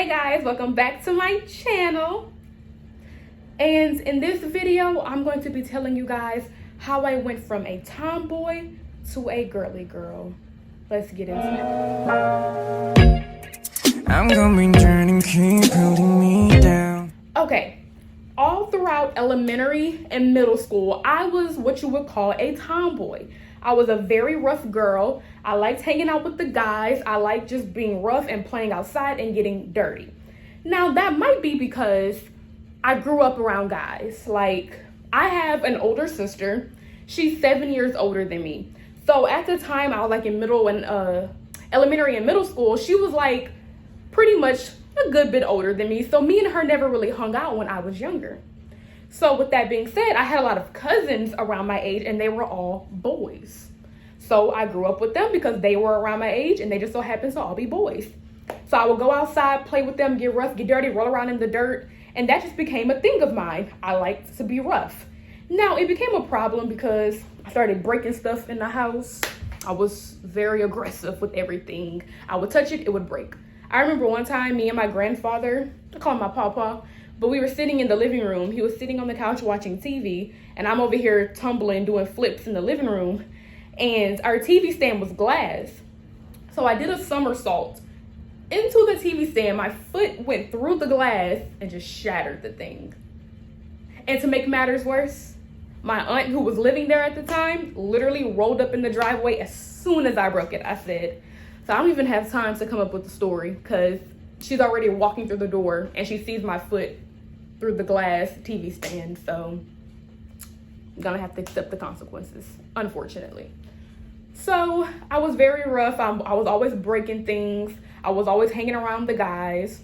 Hey guys, welcome back to my channel. And in this video, I'm going to be telling you guys how I went from a tomboy to a girly girl. Let's get into it. I'm gonna be turning, keep holding me down. Okay, all throughout elementary and middle school, I was what you would call a tomboy. I was a very rough girl. I liked hanging out with the guys. I liked just being rough and playing outside and getting dirty. Now, that might be because I grew up around guys. Like, I have an older sister. She's 7 years older than me. So at the time, I was like in middle and elementary and middle school. She was like pretty much a good bit older than me. So me and her never really hung out when I was younger. So with that being said, I had a lot of cousins around my age and they were all boys. So I grew up with them because they were around my age and they just so happened to all be boys. So I would go outside, play with them, get rough, get dirty, roll around in the dirt. And that just became a thing of mine. I liked to be rough. Now it became a problem because I started breaking stuff in the house. I was very aggressive with everything. I would touch it, it would break. I remember one time me and my grandfather, I call him my pawpaw, but we were sitting in the living room. He was sitting on the couch watching TV, and I'm over here tumbling, doing flips in the living room, and our TV stand was glass. So I did a somersault into the TV stand. My foot went through the glass and just shattered the thing. And to make matters worse, my aunt who was living there at the time literally rolled up in the driveway as soon as I broke it. I said, so I don't even have time to come up with the story because she's already walking through the door and she sees my foot through the glass TV stand. So I'm gonna have to accept the consequences, unfortunately. So I was very rough. I was always breaking things. I was always hanging around the guys.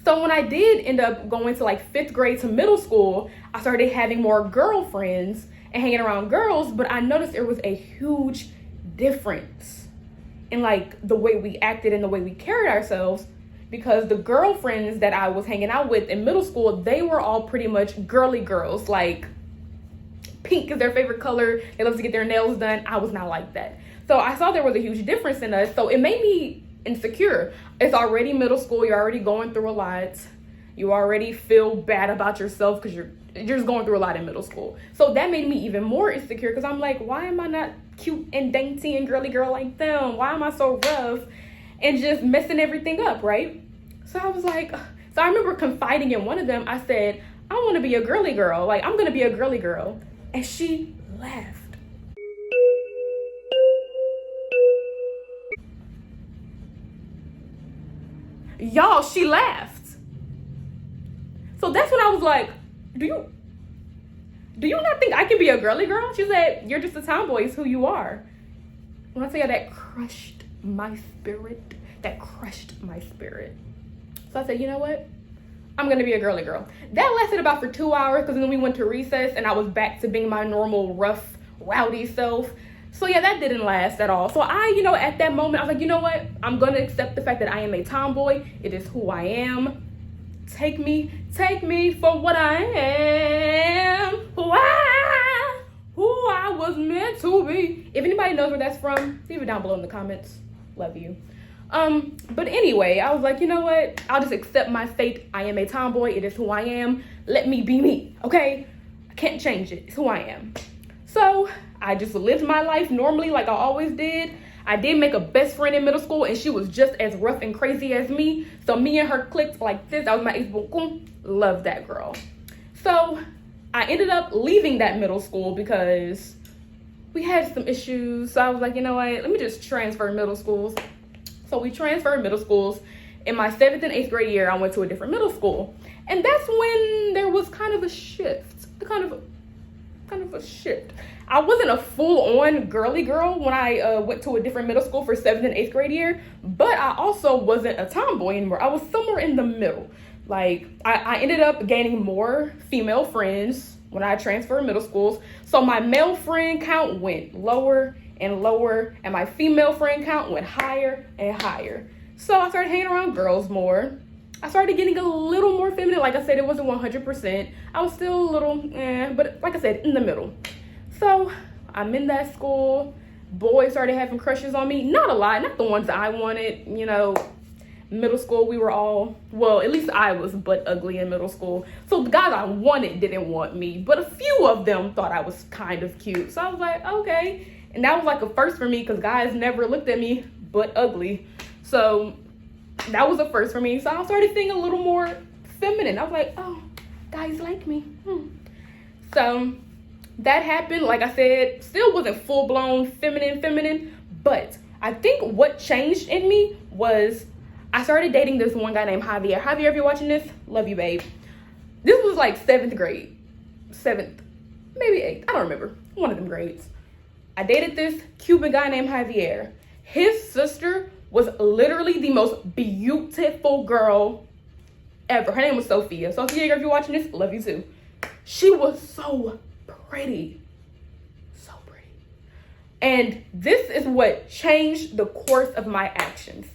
So when I did end up going to like 5th grade to middle school, I started having more girlfriends and hanging around girls, but I noticed there was a huge difference in like the way we acted and the way we carried ourselves, because the girlfriends that I was hanging out with in middle school, they were all pretty much girly girls. Like, pink is their favorite color. They love to get their nails done. I was not like that. So I saw there was a huge difference in us. So it made me insecure. It's already middle school. You're already going through a lot. You already feel bad about yourself because you're just going through a lot in middle school. So that made me even more insecure because I'm like, why am I not cute and dainty and girly girl like them? Why am I so rough and just messing everything up, right? So I was like, so I remember confiding in one of them. I said, I want to be a girly girl. Like, I'm going to be a girly girl. And she laughed. Y'all, she laughed. So that's when I was like, do you not think I can be a girly girl? She said, you're just a tomboy, is who you are. When I tell you that crushed my spirit, So I said, you know what? I'm gonna be a girly girl. That lasted about for 2 hours because then we went to recess and I was back to being my normal rough, rowdy self. So yeah, that didn't last at all. So at that moment, I was like, you know what? I'm gonna accept the fact that I am a tomboy. It is who I am. Take me for what I am. Who I was meant to be. If anybody knows where that's from, leave it down below in the comments. Love you. But anyway, I was like, you know what? I'll just accept my fate. I am a tomboy. It is who I am. Let me be me, okay? I can't change it. It's who I am. So I just lived my life normally like I always did. I did make a best friend in middle school and she was just as rough and crazy as me. So me and her clicked like this. That was my ex-boom. Love that girl. So I ended up leaving that middle school because we had some issues. So I was like, you know what? Let me just transfer middle schools. So we transferred middle schools. In my 7th and 8th grade year, I went to a different middle school. And that's when there was kind of a shift. Kind of a shift. I wasn't a full-on girly girl when I went to a different middle school for 7th and 8th grade year, but I also wasn't a tomboy anymore. I was somewhere in the middle. Like, I ended up gaining more female friends when I transferred middle schools. So my male friend count went lower and lower, and my female friend count went higher and higher. So I started hanging around girls more. I started getting a little more feminine. Like I said, it wasn't 100%. I was still a little, but like I said, in the middle. So I'm in that school. Boys started having crushes on me. Not a lot, not the ones that I wanted, Middle school, we were all, well, at least I was butt ugly in middle school. So the guys I wanted didn't want me, but a few of them thought I was kind of cute. So I was like, okay. And that was like a first for me because guys never looked at me butt ugly. So that was a first for me. So I started feeling a little more feminine. I was like, oh, guys like me. So that happened. Like I said, still wasn't full-blown feminine, but I think what changed in me was I started dating this one guy named Javier. Javier, if you're watching this, love you, babe. This was like 7th grade. 7th, maybe 8th. I don't remember. One of them grades. I dated this Cuban guy named Javier. His sister was literally the most beautiful girl ever. Her name was Sophia. Sophia, if you're watching this, love you too. She was so pretty. So pretty. And this is what changed the course of my actions.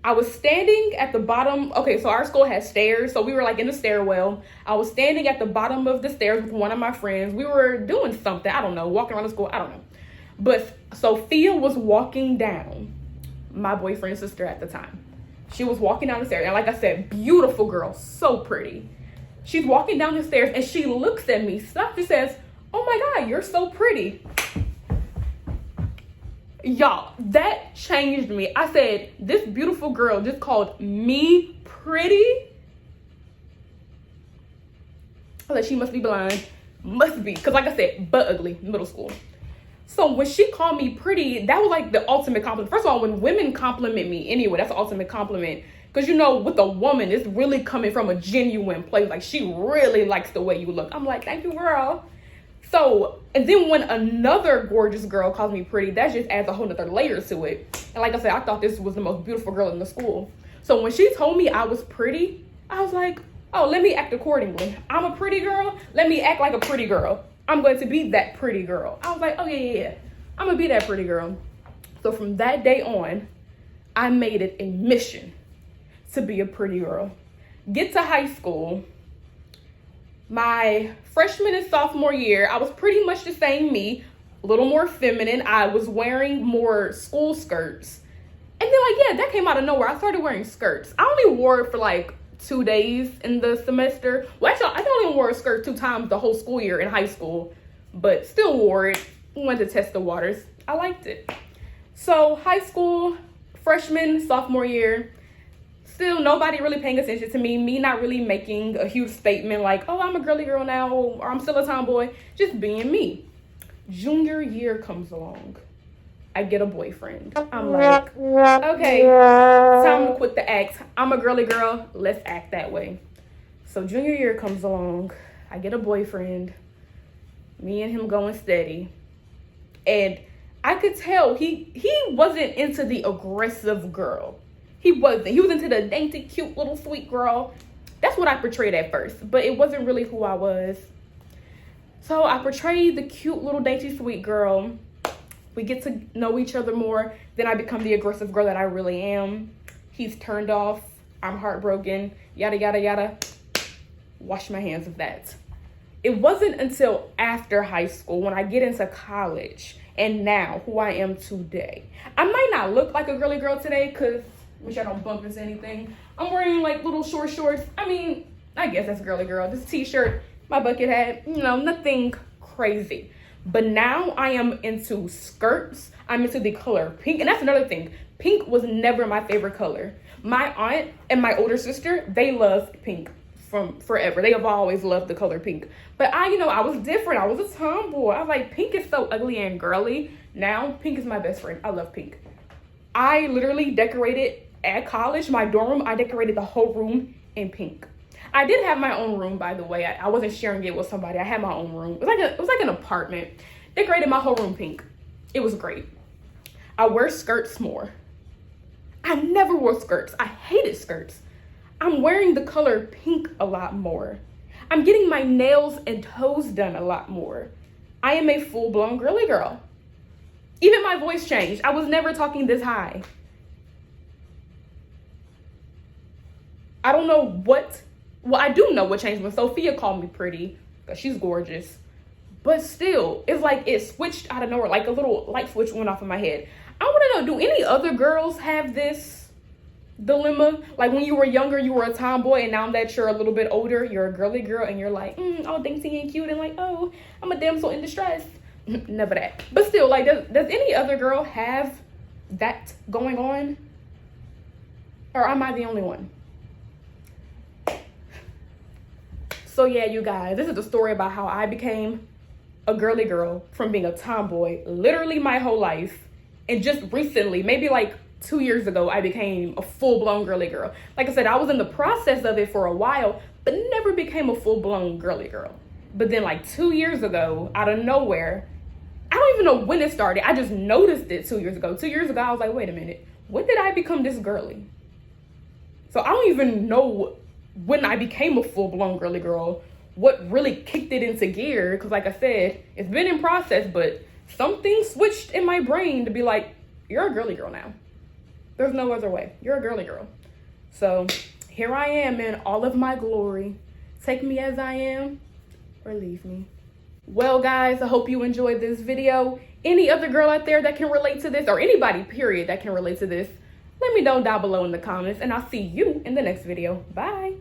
I was standing at the bottom. Okay, so our school has stairs. So we were like in the stairwell. I was standing at the bottom of the stairs with one of my friends. We were doing something. I don't know. Walking around the school. I don't know. But Sophia was walking down. My boyfriend's sister at the time. She was walking down the stairs. And like I said, beautiful girl. So pretty. She's walking down the stairs and she looks at me. Stops. She says, oh my God, you're so pretty. Y'all, that changed me. I said, this beautiful girl just called me pretty. I said, she must be blind. Must be. Because like I said, butt ugly, middle school. So when she called me pretty, that was like the ultimate compliment. First of all, when women compliment me anyway, that's the ultimate compliment. Because, you know, with a woman, it's really coming from a genuine place. Like, she really likes the way you look. I'm like, thank you, girl. So, and then when another gorgeous girl calls me pretty, that just adds a whole nother layer to it. And like I said, I thought this was the most beautiful girl in the school. So when she told me I was pretty, I was like, oh, let me act accordingly. I'm a pretty girl. Let me act like a pretty girl. I'm going to be that pretty girl. I was like, oh, yeah. I'm going to be that pretty girl. So from that day on, I made it a mission to be a pretty girl. Get to high school. My freshman and sophomore year, I was pretty much the same me, a little more feminine. I was wearing more school skirts. And then, like, yeah, that came out of nowhere. I started wearing skirts. I only wore it for, like, 2 days in the semester. Well, actually, I only wore a skirt 2 times the whole school year in high school, but still wore it. Went to test the waters. I liked it. So, high school, freshman, sophomore year, still nobody really paying attention to me. Me not really making a huge statement like, oh, I'm a girly girl now, or I'm still a tomboy. Just being me. Junior year comes along. I get a boyfriend. I'm like, okay, time to quit the act. I'm a girly girl. Let's act that way. So junior year comes along. I get a boyfriend. Me and him going steady. And I could tell he wasn't into the aggressive girl. He wasn't. He was into the dainty, cute, little sweet girl. That's what I portrayed at first, but it wasn't really who I was. So I portrayed the cute, little, dainty, sweet girl. We get to know each other more. Then I become the aggressive girl that I really am. He's turned off. I'm heartbroken. Yada, yada, yada. Wash my hands of that. It wasn't until after high school, when I get into college, and now who I am today. I might not look like a girly girl today because, wish I don't bump into anything. I'm wearing like little short shorts. I mean, I guess that's girly girl. This t-shirt, my bucket hat, you know, nothing crazy. But now I am into skirts. I'm into the color pink. And that's another thing. Pink was never my favorite color. My aunt and my older sister, they love pink from forever. They have always loved the color pink. But I was different. I was a tomboy. I was like, pink is so ugly and girly. Now, pink is my best friend. I love pink. I literally decorated at college, my dorm room. I decorated the whole room in pink. I did have my own room, by the way. I wasn't sharing it with somebody. I had my own room. It was like an apartment. Decorated my whole room pink. It was great. I wear skirts more. I never wore skirts. I hated skirts. I'm wearing the color pink a lot more. I'm getting my nails and toes done a lot more. I am a full-blown girly girl. Even my voice changed. I was never talking this high. I don't know what... Well, I do know what changed when Sophia called me pretty, because she's gorgeous. But still, it's like it switched out of nowhere. Like a little light switch went off in my head. I want to know, do any other girls have this? dilemma? Like when you were younger, you were a tomboy, and now that you're a little bit older, you're a girly girl, and you're like, all dainty and cute, and like, oh, I'm a damsel in distress. Never that. But still, like, does any other girl have that going on? Or am I the only one? So yeah, you guys, this is the story about how I became a girly girl from being a tomboy literally my whole life. And just recently, maybe like 2 years ago, I became a full-blown girly girl. Like I said, I was in the process of it for a while, but never became a full-blown girly girl. But then like 2 years ago, out of nowhere, I don't even know when it started. I just noticed it 2 years ago. 2 years ago, I was like, wait a minute. When did I become this girly? So I don't even know when I became a full-blown girly girl, what really kicked it into gear. Because like I said, it's been in process, but something switched in my brain to be like, you're a girly girl now. There's no other way. You're a girly girl. So here I am in all of my glory. Take me as I am or leave me. Well, guys, I hope you enjoyed this video. Any other girl out there that can relate to this, or anybody, period, that can relate to this, let me know down below in the comments, and I'll see you in the next video. Bye.